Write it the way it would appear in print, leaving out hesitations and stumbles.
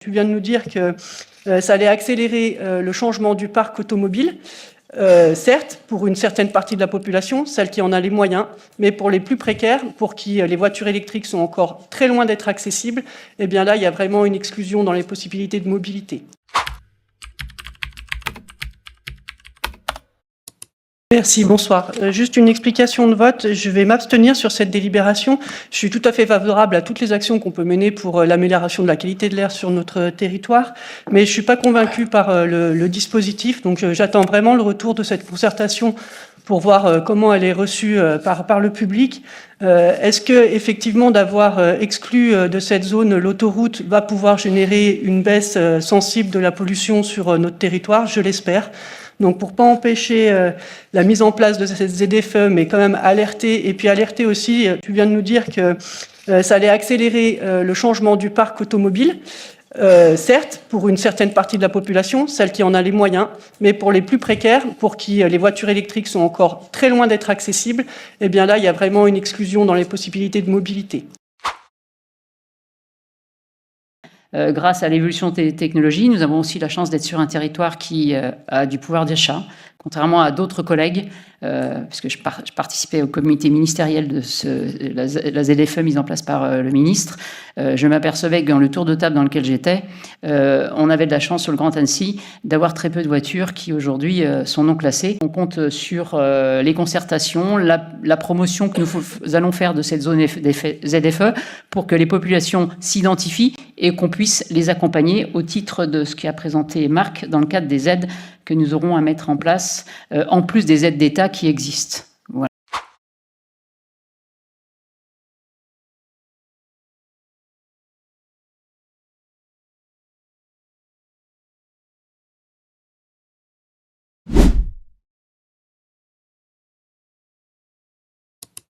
Tu viens de nous dire que ça allait accélérer le changement du parc automobile, certes, pour une certaine partie de la population, celle qui en a les moyens, mais pour les plus précaires, pour qui les voitures électriques sont encore très loin d'être accessibles, eh bien là, il y a vraiment une exclusion dans les possibilités de mobilité. Merci, bonsoir. Juste une explication de vote. Je vais m'abstenir sur cette délibération. Je suis tout à fait favorable à toutes les actions qu'on peut mener pour l'amélioration de la qualité de l'air sur notre territoire, mais je ne suis pas convaincue par le dispositif. Donc j'attends vraiment le retour de cette concertation pour voir comment elle est reçue par le public. Est-ce que effectivement d'avoir exclu de cette zone l'autoroute va pouvoir générer une baisse sensible de la pollution sur notre territoire? Je l'espère. Donc pour ne pas empêcher la mise en place de cette ZFE, mais quand même alerter, et puis alerter aussi, tu viens de nous dire que ça allait accélérer le changement du parc automobile, certes, pour une certaine partie de la population, celle qui en a les moyens, mais pour les plus précaires, pour qui les voitures électriques sont encore très loin d'être accessibles, eh bien là, il y a vraiment une exclusion dans les possibilités de mobilité. Grâce à l'évolution des technologies, nous avons aussi la chance d'être sur un territoire qui a du pouvoir d'achat, contrairement à d'autres collègues, puisque je participais au comité ministériel de la ZFE mise en place par le ministre. Je m'apercevais que dans le tour de table dans lequel j'étais, on avait de la chance sur le Grand Annecy d'avoir très peu de voitures qui aujourd'hui sont non classées. On compte sur les concertations, la promotion que nous allons faire de cette zone ZFE pour que les populations s'identifient et qu'on puisse les accompagner au titre de ce qu'a présenté Marc dans le cadre des aides que nous aurons à mettre en place, en plus des aides d'État qui existent.